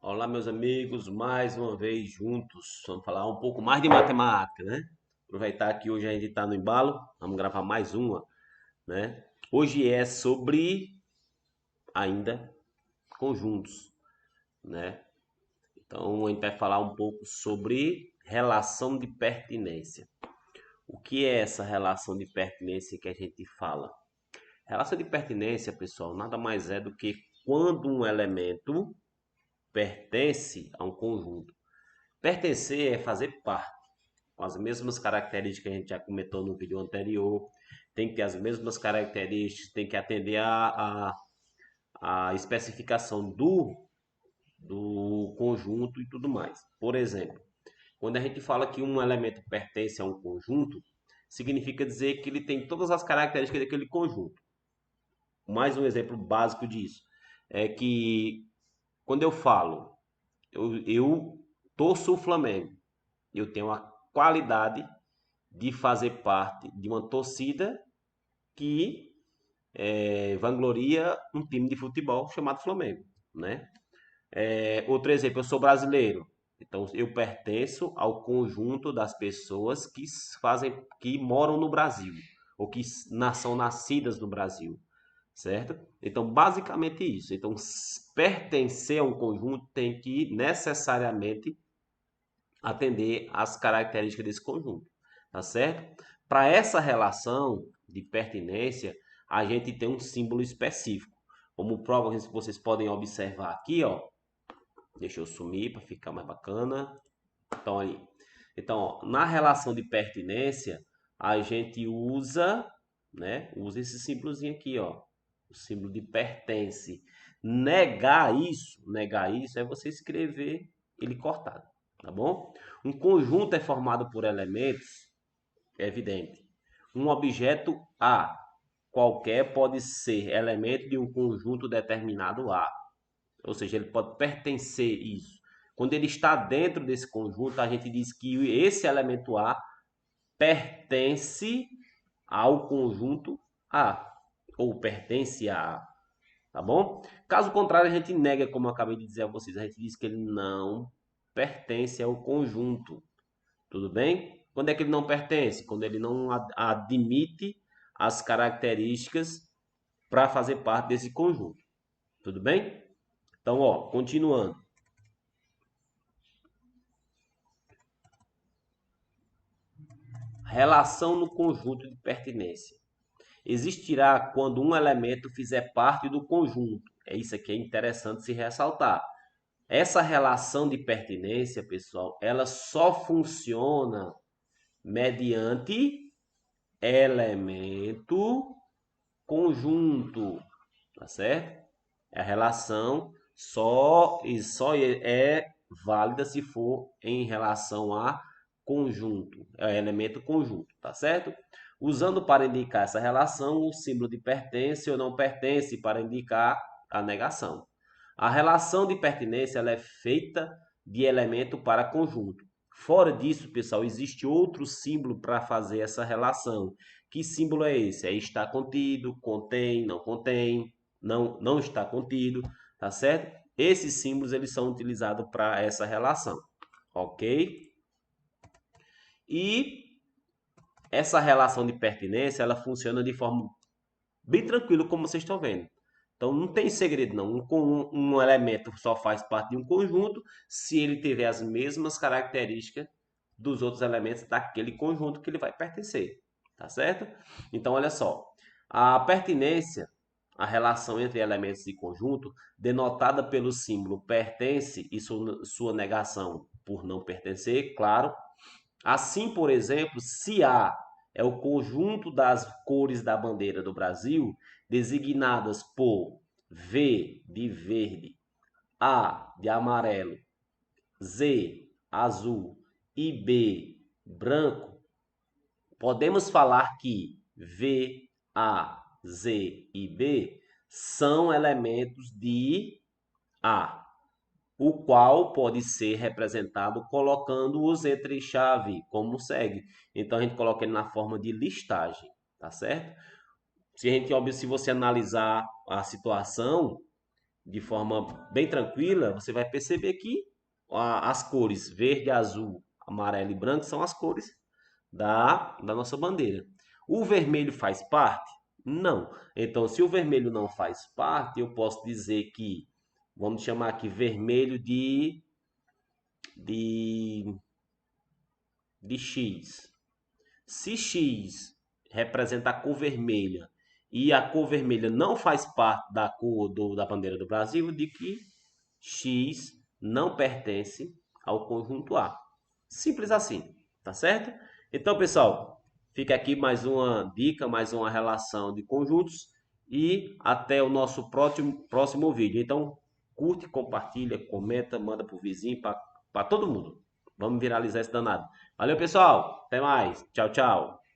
Olá, meus amigos, mais uma vez juntos. Vamos falar um pouco mais de matemática, né? Aproveitar que hoje a gente está no embalo, vamos gravar mais uma, né? Hoje é sobre ainda conjuntos, né? Então a gente vai falar um pouco sobre relação de pertinência. O que é essa relação de pertinência que a gente fala? Relação de pertinência, pessoal, nada mais é do que quando um elemento pertence a um conjunto. Pertencer é fazer parte, com as mesmas características que a gente já comentou no vídeo anterior. Tem que ter as mesmas características, tem que atender a especificação do conjunto e tudo mais. Por exemplo, quando a gente fala que um elemento pertence a um conjunto, significa dizer que ele tem todas as características daquele conjunto. Mais um exemplo básico disso é que quando eu falo, eu torço o Flamengo, eu tenho a qualidade de fazer parte de uma torcida que vangloria um time de futebol chamado Flamengo, né? Outro exemplo, eu sou brasileiro, então eu pertenço ao conjunto das pessoas que moram no Brasil ou que são nascidas no Brasil, certo? Então, basicamente isso. Então, pertencer a um conjunto tem que necessariamente atender às características desse conjunto, tá certo? Para essa relação de pertinência, a gente tem um símbolo específico. Como prova, vocês podem observar aqui, ó. Deixa eu sumir para ficar mais bacana. Então, aí. Então, ó, na relação de pertinência, a gente usa, né? Usa esse símbolozinho aqui, ó. O símbolo de pertence. Negar isso é você escrever ele cortado, tá bom? Um conjunto é formado por elementos, é evidente. Um objeto A qualquer pode ser elemento de um conjunto determinado A. Ou seja, ele pode pertencer a isso. Quando ele está dentro desse conjunto, a gente diz que esse elemento A pertence ao conjunto A, ou pertence a A, tá bom? Caso contrário, a gente nega, como eu acabei de dizer a vocês, a gente diz que ele não pertence ao conjunto, tudo bem? Quando é que ele não pertence? Quando ele não admite as características para fazer parte desse conjunto, tudo bem? Então, ó, continuando. Relação no conjunto de pertinência. Existirá quando um elemento fizer parte do conjunto. É isso aqui é interessante se ressaltar. Essa relação de pertinência, pessoal, ela só funciona mediante elemento conjunto, tá certo? A relação só é válida se for em relação a conjunto, é elemento conjunto, tá certo? Usando para indicar essa relação o símbolo de pertence ou não pertence para indicar a negação. A relação de pertinência ela é feita de elemento para conjunto. Fora disso, pessoal, existe outro símbolo para fazer essa relação. Que símbolo é esse? É está contido, contém, não está contido, tá certo? Esses símbolos eles são utilizados para essa relação, ok? E essa relação de pertinência ela funciona de forma bem tranquila, como vocês estão vendo. Então não tem segredo não. Um elemento só faz parte de um conjunto se ele tiver as mesmas características dos outros elementos daquele conjunto que ele vai pertencer, tá certo? Então olha só, a pertinência, a relação entre elementos de conjunto, denotada pelo símbolo pertence e sua negação por não pertencer, claro. Assim, por exemplo, se A é o conjunto das cores da bandeira do Brasil, designadas por V de verde, A de amarelo, Z azul e B branco, podemos falar que V, A, Z e B são elementos de A, o qual pode ser representado colocando-os entre chave, como segue. Então a gente coloca ele na forma de listagem, tá certo? Se você analisar a situação, de forma bem tranquila, você vai perceber que as cores verde, azul, amarelo e branco são as cores da nossa bandeira. O vermelho faz parte? Não. Então, se o vermelho não faz parte, eu posso dizer que, vamos chamar aqui vermelho de, de X. Se X representa a cor vermelha e a cor vermelha não faz parte da cor da bandeira do Brasil, de que X não pertence ao conjunto A. Simples assim, tá certo? Então, pessoal, fica aqui mais uma dica, mais uma relação de conjuntos e até o nosso próximo vídeo. Então, curte, compartilha, comenta, manda pro vizinho, para todo mundo. Vamos viralizar esse danado. Valeu, pessoal. Até mais. Tchau, tchau.